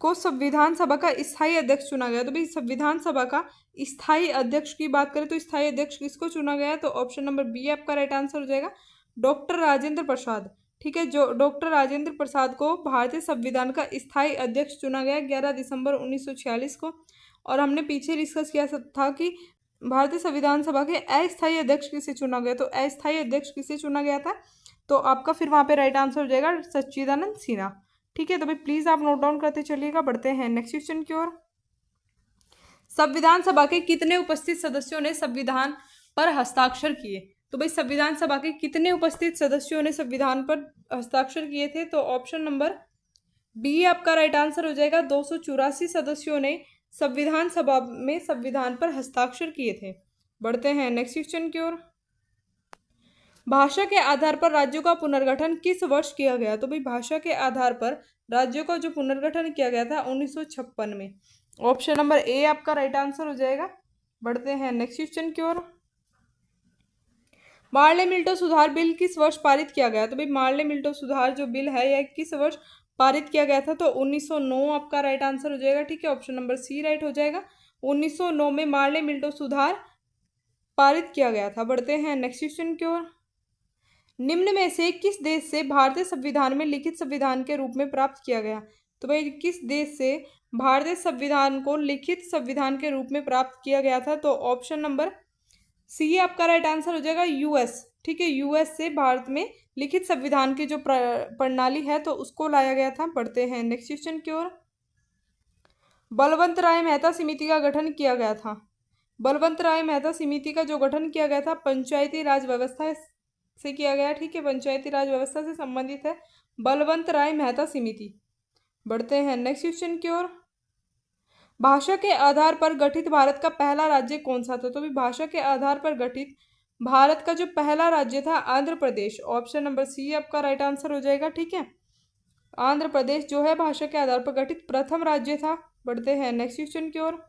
Speaker 1: को संविधान सभा का स्थायी अध्यक्ष चुना गया? तो भाई संविधान सभा का स्थायी अध्यक्ष की बात करें तो स्थायी अध्यक्ष किसको चुना गया? तो ऑप्शन नंबर बी आपका राइट आंसर हो जाएगा, डॉक्टर राजेंद्र प्रसाद। ठीक है, जो डॉक्टर राजेंद्र प्रसाद को भारतीय संविधान का स्थायी अध्यक्ष चुना गया 11 दिसंबर 1946 को। और हमने पीछे डिस्कस किया था कि भारतीय संविधान सभा के अस्थायी अध्यक्ष किसे चुना गया, तो अस्थायी अध्यक्ष किसे चुना गया था, तो आपका फिर वहाँ पे राइट आंसर हो जाएगा सच्चिदानंद सिन्हा। ठीक है, तो भाई प्लीज आप नोट डाउन करते चलिएगा। बढ़ते हैं नेक्स्ट क्वेश्चन की ओर। संविधान सभा के कितने उपस्थित सदस्यों ने संविधान पर हस्ताक्षर किए, तो भाई संविधान सभा के कितने उपस्थित सदस्यों ने संविधान पर हस्ताक्षर किए थे, तो ऑप्शन नंबर बी आपका राइट आंसर हो जाएगा। 284 सदस्यों ने संविधान सभा में संविधान पर हस्ताक्षर किए थे। बढ़ते हैं नेक्स्ट क्वेश्चन की ओर। भाषा के आधार पर राज्यों का पुनर्गठन किस वर्ष किया गया, तो भाई भाषा के आधार पर राज्यों का जो पुनर्गठन किया गया था 1956 में। ऑप्शन नंबर ए आपका राइट आंसर हो जाएगा। बढ़ते हैं नेक्स्ट क्वेश्चन की ओर। मार्ले मिल्टो सुधार बिल किस वर्ष पारित किया गया, तो भाई मार्ले मिल्टो सुधार जो बिल है यह किस वर्ष पारित किया गया था, तो 1909 आपका राइट आंसर हो जाएगा। ठीक है, ऑप्शन नंबर सी राइट हो जाएगा। 1909 में मार्ले मिल्टो सुधार पारित किया गया था। बढ़ते हैं नेक्स्ट क्वेश्चन की ओर। निम्न में से किस देश से भारतीय संविधान में लिखित संविधान के रूप में प्राप्त किया गया, तो भाई किस देश से भारतीय संविधान को लिखित संविधान के रूप में प्राप्त किया गया था, तो ऑप्शन नंबर सी आपका राइट आंसर हो जाएगा, यूएस। ठीक है, यूएस से भारत में लिखित संविधान की जो प्रणाली है तो उसको लाया गया था। बढ़ते हैं नेक्स्ट क्वेश्चन की ओर। बलवंत राय मेहता समिति का गठन किया गया था। बलवंत राय मेहता समिति का जो गठन किया गया था पंचायती राज व्यवस्था से किया गया। ठीक है, पंचायती राज व्यवस्था से संबंधित है बलवंत राय मेहता समिति। बढ़ते हैं नेक्स्ट क्वेश्चन की ओर। भाषा के आधार पर गठित भारत का पहला राज्य कौन सा था, तो भी भाषा के आधार पर गठित भारत का जो पहला राज्य था आंध्र प्रदेश। ऑप्शन नंबर सी आपका राइट आंसर हो जाएगा। ठीक है, आंध्र प्रदेश जो है भाषा के आधार पर गठित प्रथम राज्य था। बढ़ते हैं नेक्स्ट क्वेश्चन की ओर।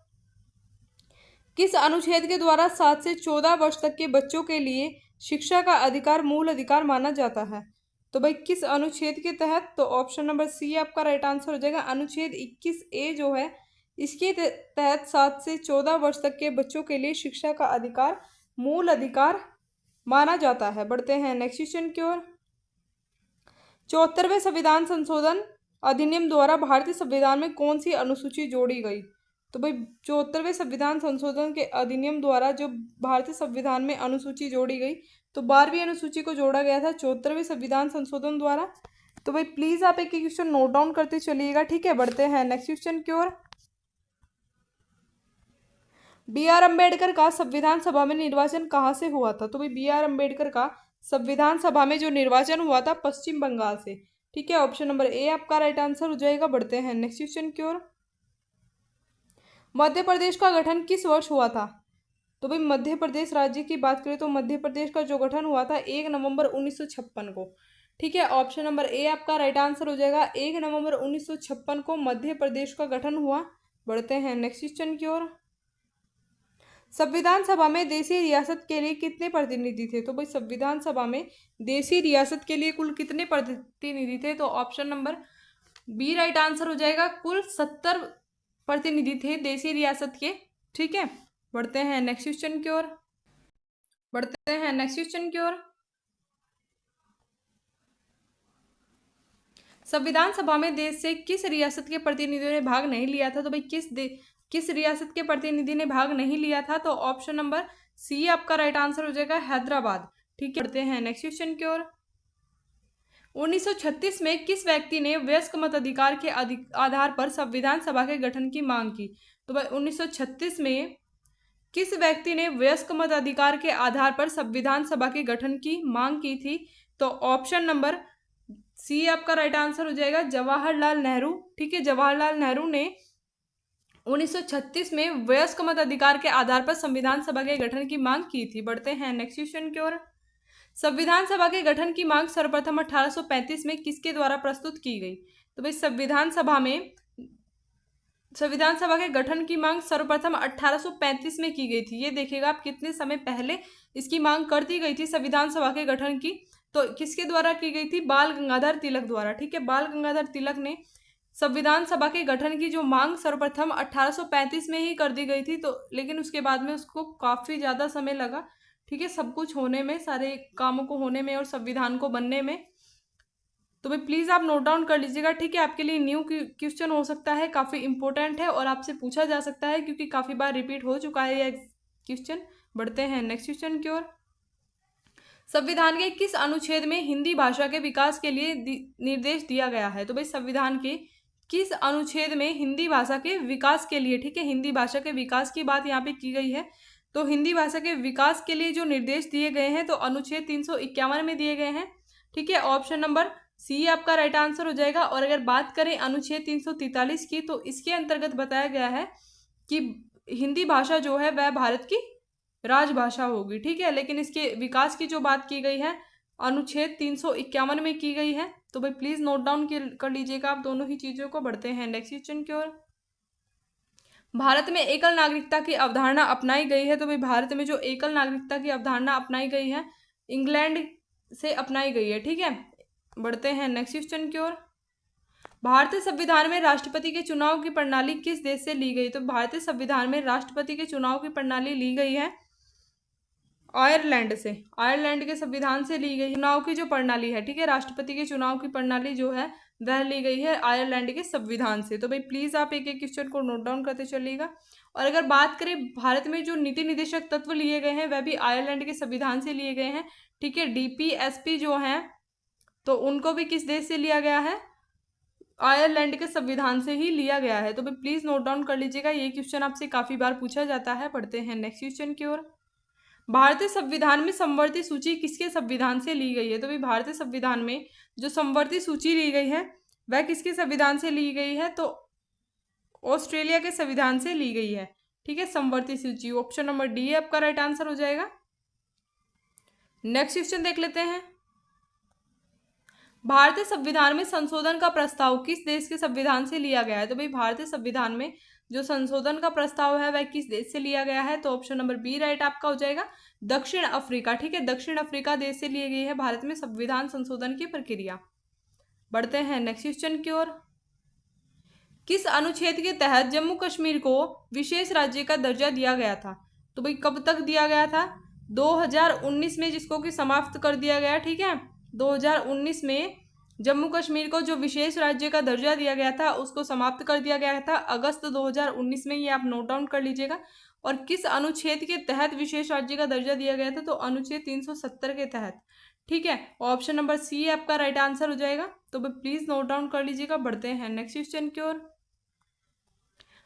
Speaker 1: किस अनुच्छेद के द्वारा 7 से 14 वर्ष तक के बच्चों के लिए शिक्षा का अधिकार मूल अधिकार माना जाता है, तो भाई किस अनुच्छेद के तहत, तो ऑप्शन नंबर सी आपका राइट आंसर हो जाएगा। अनुच्छेद 21A जो है इसके तहत 7 से 14 वर्ष तक के बच्चों के लिए शिक्षा का अधिकार मूल अधिकार माना जाता है। बढ़ते हैं नेक्स्ट क्वेश्चन की ओर। 74वें संविधान संशोधन अधिनियम द्वारा भारतीय संविधान में कौन सी अनुसूची जोड़ी गई, तो भाई 74वें संविधान संशोधन के अधिनियम द्वारा जो भारतीय संविधान में अनुसूची जोड़ी गई तो 12वीं अनुसूची को जोड़ा गया था 74वें संविधान संशोधन द्वारा। तो भाई प्लीज आप एक क्वेश्चन नोट डाउन करते चलिएगा। ठीक है, बढ़ते हैं नेक्स्ट क्वेश्चन की ओर। B.R. अम्बेडकर का संविधान सभा में निर्वाचन कहाँ से हुआ था, तो भाई B.R. अम्बेडकर का संविधान सभा में जो निर्वाचन हुआ था पश्चिम बंगाल से। ठीक है, ऑप्शन नंबर ए आपका राइट आंसर हो जाएगा। बढ़ते हैं नेक्स्ट क्वेश्चन की ओर। मध्य प्रदेश का गठन किस वर्ष हुआ था, तो भाई मध्य प्रदेश राज्य की बात करें तो मध्य प्रदेश का जो गठन हुआ था 1 नवंबर 1956 को। ठीक है, ऑप्शन नंबर ए आपका राइट आंसर हो जाएगा। 1 नवंबर 1956 को मध्य प्रदेश का गठन हुआ। बढ़ते हैं नेक्स्ट क्वेश्चन की ओर। संविधान सभा में देशी रियासत के लिए कितने प्रतिनिधि थे, तो भाई संविधान सभा में देशी रियासत के लिए कुल कितने प्रतिनिधि थे, तो option number B right answer हो जाएगा। कुल 70 प्रतिनिधि थे देशी रियासत के। ठीक है, बढ़ते हैं नेक्स्ट क्वेश्चन की ओर। बढ़ते हैं नेक्स्ट क्वेश्चन की ओर। संविधान सभा में देश से किस रियासत के प्रतिनिधियों ने भाग नहीं लिया था, तो भाई किस रियासत के प्रतिनिधि ने भाग नहीं लिया था, तो ऑप्शन नंबर सी आपका राइट आंसर हो जाएगा, हैदराबाद। ठीक है, बढ़ते हैं नेक्स्ट क्वेश्चन की ओर। 1936 में किस व्यक्ति ने वयस्क मताधिकार के आधार पर संविधान सभा के गठन की मांग की, तो भाई 1936 में किस व्यक्ति ने वयस्क मताधिकार के आधार पर संविधान सभा के गठन की मांग की थी, तो ऑप्शन नंबर सी आपका राइट आंसर हो जाएगा, जवाहरलाल नेहरू। ठीक है, जवाहरलाल नेहरू ने 1936 में वयस्क मताधिकार के आधार पर संविधान सभा के गठन की मांग की थी। बढ़ते हैं नेक्स्ट क्वेश्चन की ओर। संविधान सभा के गठन की मांग सर्वप्रथम 1835 में किसके द्वारा प्रस्तुत की गई, तो भाई संविधान सभा के गठन की मांग सर्वप्रथम 1835 में की गई थी। ये देखिएगा आप कितने समय पहले इसकी मांग कर दी गई थी संविधान सभा के गठन की, तो किसके द्वारा की गई थी, बाल गंगाधर तिलक द्वारा। ठीक है, बाल गंगाधर तिलक ने संविधान सभा के गठन की जो मांग सर्वप्रथम 1835 में ही कर दी गई थी, तो लेकिन उसके बाद में उसको काफ़ी ज़्यादा समय लगा। ठीक है, सब कुछ होने में, सारे कामों को होने में और संविधान को बनने में। तो भाई प्लीज़ आप नोट डाउन कर लीजिएगा, ठीक है। आपके लिए न्यू क्वेश्चन हो सकता है, काफ़ी इंपॉर्टेंट है और आपसे पूछा जा सकता है क्योंकि काफ़ी बार रिपीट हो चुका है यह क्वेश्चन। बढ़ते हैं नेक्स्ट क्वेश्चन की ओर। संविधान के किस अनुच्छेद में हिंदी भाषा के विकास के लिए निर्देश दिया गया है? तो भाई संविधान के किस अनुच्छेद में हिंदी भाषा के विकास के लिए, ठीक है, हिंदी भाषा के विकास की बात यहाँ पे की गई है। तो हिंदी भाषा के विकास के लिए जो निर्देश दिए गए हैं तो अनुच्छेद 351 में दिए गए हैं, ठीक है। ऑप्शन नंबर सी आपका राइट आंसर हो जाएगा। और अगर बात करें अनुच्छेद 343 की, तो इसके अंतर्गत बताया गया है कि हिंदी भाषा जो है वह भारत की राजभाषा होगी, ठीक है। लेकिन इसके विकास की जो बात की गई है अनुच्छेद 351 में की गई है। तो भाई प्लीज नोट डाउन कर लीजिएगा आप दोनों ही चीजों को। बढ़ते हैं नेक्स्ट क्वेश्चन की ओर। भारत में एकल नागरिकता की अवधारणा अपनाई गई है। तो भाई भारत में जो एकल नागरिकता की अवधारणा अपनाई गई है इंग्लैंड से अपनाई गई है, ठीक है। बढ़ते हैं नेक्स्ट क्वेश्चन की ओर। भारतीय संविधान में राष्ट्रपति के चुनाव की प्रणाली किस देश से ली गई? तो भारतीय संविधान में राष्ट्रपति के चुनाव की प्रणाली ली गई है आयरलैंड से। आयरलैंड के संविधान से ली गई चुनाव की जो प्रणाली है, ठीक है। राष्ट्रपति के चुनाव की प्रणाली जो है वह ली गई है आयरलैंड के संविधान से। तो भाई प्लीज आप एक एक क्वेश्चन को नोट डाउन करते चलिएगा। और अगर बात करें भारत में जो नीति निदेशक तत्व लिए गए हैं वह भी आयरलैंड के संविधान से लिए गए हैं, ठीक है। DPSP जो हैं तो उनको भी किस देश से लिया गया है? आयरलैंड के संविधान से ही लिया गया है। तो भाई प्लीज नोट डाउन कर लीजिएगा, ये क्वेश्चन आपसे काफी बार पूछा जाता है। बढ़ते हैं नेक्स्ट क्वेश्चन की ओर। भारतीय संविधान में समवर्ती सूची किसके संविधान से ली गई है? तो भाई भारतीय संविधान में जो समवर्ती सूची ली गई है वह किसके संविधान से ली गई है? तो ऑस्ट्रेलिया के संविधान से ली गई है, ठीक है, समवर्ती सूची। ऑप्शन नंबर डी आपका राइट आंसर हो जाएगा। नेक्स्ट क्वेश्चन देख लेते हैं। भारतीय संविधान में संशोधन का प्रस्ताव किस देश के संविधान से लिया गया है? तो भाई भारतीय संविधान में जो संशोधन का प्रस्ताव है वह किस देश से लिया गया है? तो ऑप्शन नंबर बी राइट आपका हो जाएगा, दक्षिण अफ्रीका, ठीक है। दक्षिण अफ्रीका देश से ली गई है भारत में संविधान संशोधन की प्रक्रिया। बढ़ते हैं नेक्स्ट क्वेश्चन की ओर। किस अनुच्छेद के तहत जम्मू कश्मीर को विशेष राज्य का दर्जा दिया गया था? तो भाई कब तक दिया गया था? 2019 में, जिसको कि समाप्त कर दिया गया, ठीक है। 2019 में जम्मू कश्मीर को जो विशेष राज्य का दर्जा दिया गया था उसको समाप्त कर दिया गया था अगस्त 2019 में। ये आप नोट डाउन कर लीजिएगा। और किस अनुच्छेद के तहत विशेष राज्य का दर्जा दिया गया था? तो अनुच्छेद 370 के तहत, ठीक है। ऑप्शन नंबर सी आपका राइट आंसर हो जाएगा। तो प्लीज नोट डाउन कर लीजिएगा। बढ़ते हैं नेक्स्ट क्वेश्चन की ओर।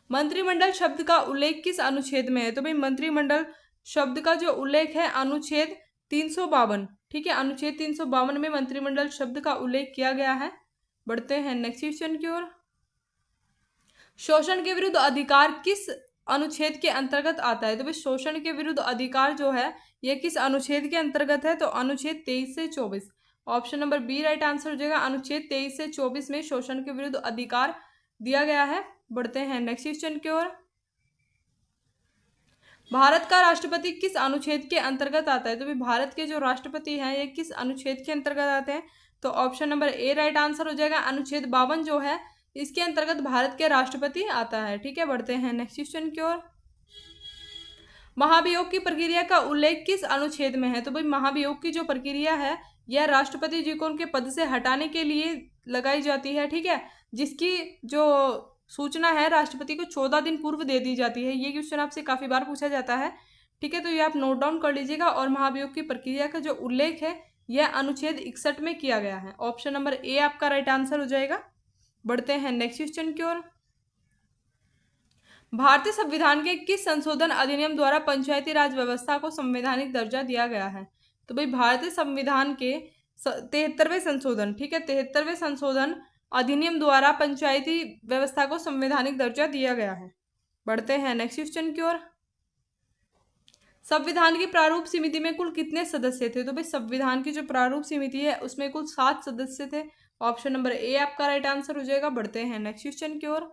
Speaker 1: मंत्रिमंडल शब्द का उल्लेख किस अनुच्छेद में है? तो भाई मंत्रिमंडल शब्द का जो उल्लेख है अनुच्छेद 352, ठीक है। अनुच्छेद 352 में मंत्रिमंडल शब्द का उल्लेख किया गया है। बढ़ते हैं नेक्स्ट क्वेश्चन की ओर। शोषण के विरुद्ध अधिकार किस अनुच्छेद के अंतर्गत आता है? तो भाई शोषण के विरुद्ध अधिकार जो है यह किस अनुच्छेद के अंतर्गत है? तो अनुच्छेद 23 से 24। Option number B right answer हो जाएगा। अनुच्छेद 23 से 24 में शोषण के विरुद्ध अधिकार दिया गया है। बढ़ते हैं नेक्स्ट क्वेश्चन की ओर। भारत का राष्ट्रपति किस अनुच्छेद के अंतर्गत आता है? तो भाई भारत के जो राष्ट्रपति हैं ये किस अनुच्छेद के अंतर्गत आते हैं? तो option number A right answer हो जाएगा। अनुच्छेद 52 जो है इसके अंतर्गत भारत के राष्ट्रपति आता है, ठीक है। बढ़ते हैं नेक्स्ट क्वेश्चन की ओर। महाभियोग की प्रक्रिया का उल्लेख किस अनुच्छेद में है? तो भाई महाभियोग की जो प्रक्रिया है यह राष्ट्रपति जी को उनके पद से हटाने के लिए लगाई जाती है, ठीक है। जिसकी जो सूचना है राष्ट्रपति को 14 दिन पूर्व दे दी जाती है। ये क्वेश्चन आपसे काफी बार पूछा जाता है, ठीक है। तो ये आप नोट डाउन कर लीजिएगा। और महाभियोग की प्रक्रिया का जो उल्लेख है यह अनुच्छेद 61 में किया गया है। ऑप्शन नंबर ए आपका राइट आंसर हो जाएगा। बढ़ते हैं नेक्स्ट क्वेश्चन की ओर। भारतीय संविधान के किस संशोधन अधिनियम द्वारा पंचायती राज व्यवस्था को संवैधानिक दर्जा दिया गया है? तो भाई भारतीय संविधान के 73वें संशोधन, ठीक है, 73वें संशोधन अधिनियम द्वारा पंचायती व्यवस्था को संवैधानिक दर्जा दिया गया है। बढ़ते हैं नेक्स्ट क्वेश्चन की ओर। संविधान की प्रारूप समिति में कुल कितने सदस्य थे? तो भाई संविधान की जो प्रारूप समिति है उसमें कुल 7 सदस्य थे। ऑप्शन नंबर ए आपका राइट आंसर हो जाएगा। बढ़ते हैं नेक्स्ट क्वेश्चन की ओर।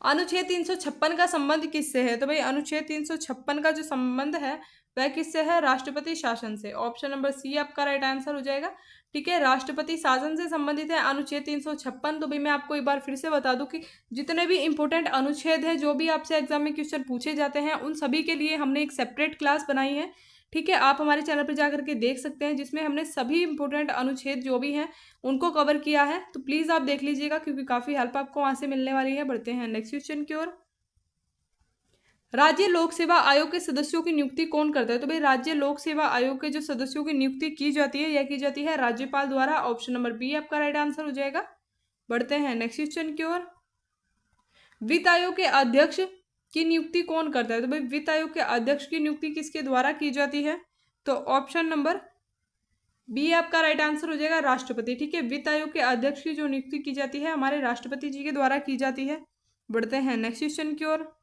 Speaker 1: अनुच्छेद 356 का संबंध किससे है? तो भाई अनुच्छेद 356 का जो संबंध है वह किससे है? राष्ट्रपति शासन से। ऑप्शन नंबर सी आपका राइट आंसर हो जाएगा, ठीक है। राष्ट्रपति शासन से संबंधित है अनुच्छेद 356। तो भाई मैं आपको एक बार फिर से बता दूं कि जितने भी इंपॉर्टेंट अनुच्छेद है जो भी आपसे एग्जाम में क्वेश्चन पूछे जाते हैं उन सभी के लिए हमने एक सेपरेट क्लास बनाई है, ठीक है, आप हमारे चैनल पर जा करके देख सकते हैं, जिसमें हमने सभी इंपॉर्टेंट अनुच्छेद जो भी हैं उनको कवर किया है। तो प्लीज़ आप देख लीजिएगा, क्योंकि काफ़ी हेल्प आपको वहाँ से मिलने वाली है। बढ़ते हैं नेक्स्ट क्वेश्चन की ओर। राज्य लोक सेवा आयोग के सदस्यों की नियुक्ति कौन करता है? तो भाई राज्य लोक सेवा आयोग के जो सदस्यों की नियुक्ति की जाती है, यह की जाती है राज्यपाल द्वारा। ऑप्शन नंबर बी आपका राइट आंसर हो जाएगा। बढ़ते हैं नेक्स्ट क्वेश्चन की ओर। वित्त आयोग के अध्यक्ष की नियुक्ति कौन करता है? तो भाई वित्त आयोग के अध्यक्ष की नियुक्ति किसके द्वारा की जाती है? तो ऑप्शन नंबर बी आपका राइट आंसर हो जाएगा, राष्ट्रपति। ठीक है, वित्त आयोग के अध्यक्ष की जो नियुक्ति की जाती है हमारे राष्ट्रपति जी के द्वारा की जाती है। बढ़ते हैं नेक्स्ट क्वेश्चन की ओर।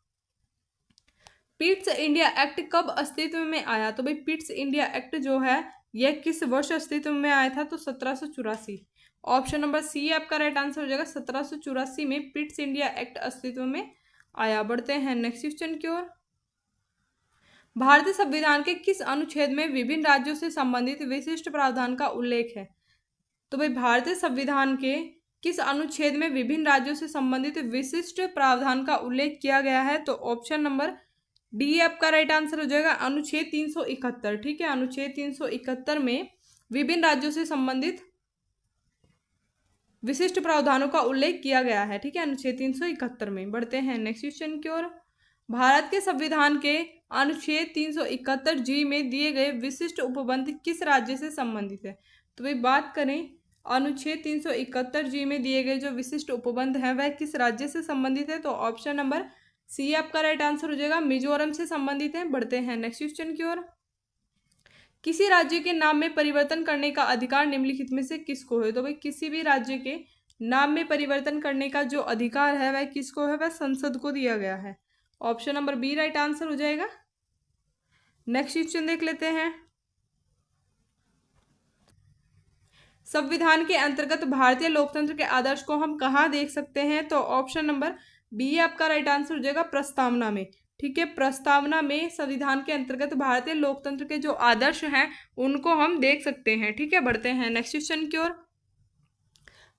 Speaker 1: पिट्स इंडिया एक्ट कब अस्तित्व में आया? तो भाई पिट्स इंडिया एक्ट जो है यह किस वर्ष अस्तित्व में आया था? तो 1784। ऑप्शन नंबर सी आपका राइट आंसर हो जाएगा, 1784 में पिट्स इंडिया एक्ट अस्तित्व में आया। बढ़ते हैं नेक्स्ट क्वेश्चन की ओर। भारतीय संविधान के किस अनुच्छेद में विभिन्न राज्यों से संबंधित विशिष्ट प्रावधान का उल्लेख है? तो भाई भारतीय संविधान के किस अनुच्छेद में विभिन्न राज्यों से संबंधित विशिष्ट प्रावधान का उल्लेख किया गया है? तो ऑप्शन नंबर डी आपका राइट आंसर हो जाएगा, अनुच्छेद 371। ठीक है, अनुच्छेद 371 में विभिन्न राज्यों से संबंधित विशिष्ट प्रावधानों का उल्लेख किया गया है। ठीक है, अनुच्छेद 371 में। बढ़ते हैं नेक्स्ट क्वेश्चन की ओर। भारत के संविधान के अनुच्छेद 371 जी में दिए गए विशिष्ट उपबंध किस राज्य से संबंधित है? तो भाई बात करें अनुच्छेद 371 जी में दिए गए जो विशिष्ट उपबंध हैं वह किस राज्य से संबंधित है? तो ऑप्शन नंबर सी आपका राइट आंसर हो जाएगा, मिजोरम से संबंधित है। बढ़ते हैं नेक्स्ट क्वेश्चन की ओर। किसी राज्य के नाम में परिवर्तन करने का अधिकार निम्नलिखित में से किसको है? तो भाई किसी भी राज्य के नाम में परिवर्तन करने का जो अधिकार है वह किसको है? वह संसद को दिया गया है। Option number B right answer हो जाएगा। नेक्स्ट क्वेश्चन देख लेते हैं। संविधान के अंतर्गत भारतीय लोकतंत्र के आदर्श को हम कहाँ देख सकते हैं? तो ऑप्शन नंबर बी आपका राइट आंसर हो जाएगा, प्रस्तावना में। ठीक है, प्रस्तावना में संविधान के अंतर्गत भारतीय लोकतंत्र के जो आदर्श हैं उनको हम देख सकते हैं। ठीक है, बढ़ते हैं नेक्स्ट क्वेश्चन की ओर।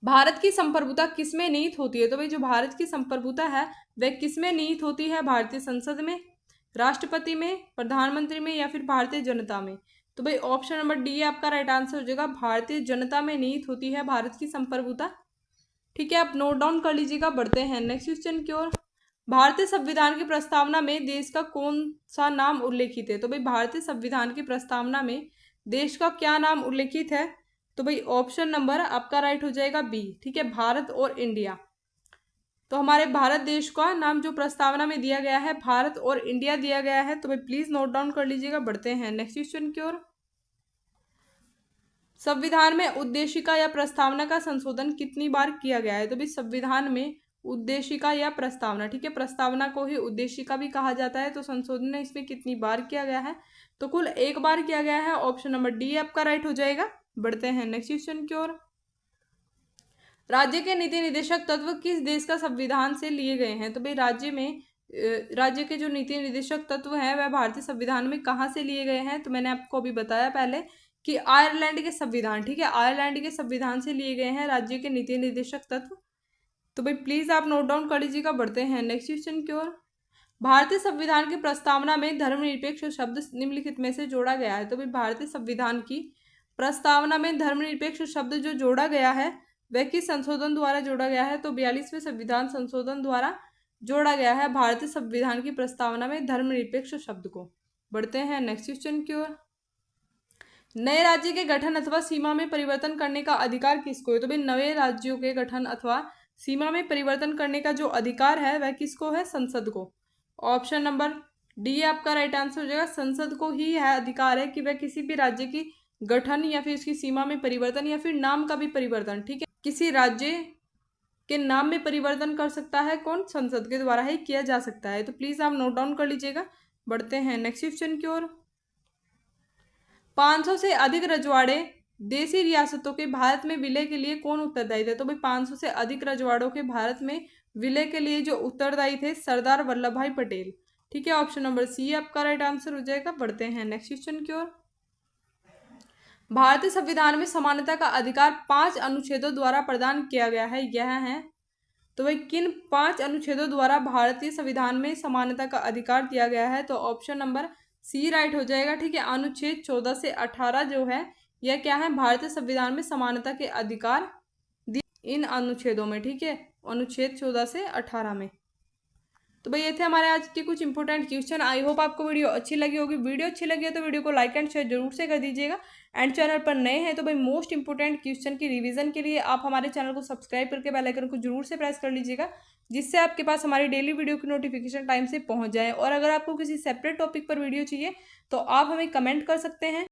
Speaker 1: भारत की संप्रभुता किसमें निहित होती है? तो भाई जो भारत की संप्रभुता है वह किसमें निहित होती है? भारतीय संसद में, राष्ट्रपति में, प्रधानमंत्री में, या फिर भारतीय जनता में? तो भाई ऑप्शन नंबर डी आपका राइट आंसर हो जाएगा, भारतीय जनता में निहित होती है भारत की संप्रभुता। ठीक है, आप नोट डाउन कर लीजिएगा। बढ़ते हैं नेक्स्ट क्वेश्चन की ओर। भारतीय संविधान की प्रस्तावना में देश का कौन सा नाम उल्लेखित है? तो भाई भारतीय संविधान की प्रस्तावना में देश का क्या नाम उल्लेखित है? तो भाई ऑप्शन नंबर आपका राइट हो जाएगा बी। ठीक है, भारत और इंडिया। तो हमारे भारत देश का नाम जो प्रस्तावना में दिया गया है भारत और इंडिया दिया गया है। तो भाई प्लीज नोट डाउन कर लीजिएगा। बढ़ते हैं नेक्स्ट क्वेश्चन की ओर। संविधान में उद्देशिका या प्रस्तावना का संशोधन कितनी बार किया गया है? तो भाई संविधान में उद्देशिका या प्रस्तावना, ठीक है, प्रस्तावना को ही उद्देशिका भी कहा जाता है, तो संशोधन इसमें कितनी बार किया गया है? तो कुल एक बार किया गया है। ऑप्शन नंबर डी आपका राइट हो जाएगा। बढ़ते हैं नेक्स्ट क्वेश्चन की ओर। राज्य के नीति निर्देशक तत्व किस देश का संविधान से लिए गए हैं? तो भाई राज्य के जो नीति निर्देशक तत्व हैं वह भारतीय संविधान में कहाँ से लिए गए हैं? तो मैंने आपको अभी बताया पहले कि आयरलैंड के संविधान, ठीक है, आयरलैंड के संविधान से लिए गए हैं राज्य के नीति निर्देशक तत्व। तो भाई प्लीज आप नोट डाउन कर लीजिएगा। बढ़ते हैं नेक्स्ट क्वेश्चन की ओर। भारतीय संविधान की प्रस्तावना में धर्मनिरपेक्ष शब्द निम्नलिखित में से जोड़ा गया है। तो भाई भारतीय संविधान की प्रस्तावना में धर्मनिरपेक्ष शब्द जो जोड़ा गया है वह किस संशोधन द्वारा जोड़ा गया है? तो 42वें संविधान संशोधन द्वारा जोड़ा गया है भारतीय संविधान की प्रस्तावना में धर्मनिरपेक्ष शब्द को। बढ़ते हैं नेक्स्ट क्वेश्चन की ओर। नए राज्य के गठन अथवा सीमा में परिवर्तन करने का अधिकार किसको है? तो भाई नए राज्यों के गठन अथवा सीमा में परिवर्तन करने का जो अधिकार है वह किसको है? संसद को। ऑप्शन नंबर डी आपका राइट आंसर हो जाएगा, संसद को ही है अधिकार है कि वह किसी भी राज्य की गठन या फिर उसकी सीमा में परिवर्तन या फिर नाम का भी परिवर्तन, ठीक है, किसी राज्य के नाम में परिवर्तन कर सकता है। कौन? संसद के द्वारा ही किया जा सकता है। तो प्लीज आप नोट डाउन कर लीजिएगा। बढ़ते हैं नेक्स्ट क्वेश्चन की ओर। 500 से अधिक रजवाड़े देशी रियासतों के भारत में विलय के लिए कौन उत्तरदायी थे? तो भाई 500 से अधिक रजवाड़ों के भारत में विलय के लिए जो उत्तरदायी थे सरदार वल्लभ भाई पटेल। ठीक है, ऑप्शन नंबर सी आपका राइट आंसर हो जाएगा। बढ़ते हैं नेक्स्ट क्वेश्चन की ओर। भारतीय संविधान में समानता का अधिकार 5 अनुच्छेदों द्वारा प्रदान किया गया है, यह है। तो भाई किन 5 अनुच्छेदों द्वारा भारतीय संविधान में समानता का अधिकार दिया गया है? तो ऑप्शन नंबर सी राइट हो जाएगा, ठीक है। अनुच्छेद 14 से 18 जो है यह क्या है, भारतीय संविधान में समानता के अधिकार इन अनुच्छेदों में, ठीक है, अनुच्छेद 14 से 18 में। तो भाई ये थे हमारे आज के कुछ इंपॉर्टेंट क्वेश्चन। आई होप आपको वीडियो अच्छी लगी होगी। वीडियो अच्छी लगी है तो वीडियो को लाइक एंड शेयर जरूर से कर दीजिएगा। एंड चैनल पर नए हैं तो भाई मोस्ट इंपॉर्टेंट क्वेश्चन की रिवीजन के लिए आप हमारे चैनल को सब्सक्राइब करके बेल आइकन को जरूर से प्रेस कर लीजिएगा, जिससे आपके पास हमारी डेली वीडियो की नोटिफिकेशन टाइम से पहुंच जाए। और अगर आपको किसी सेपरेट टॉपिक पर वीडियो चाहिए तो आप हमें कमेंट कर सकते हैं।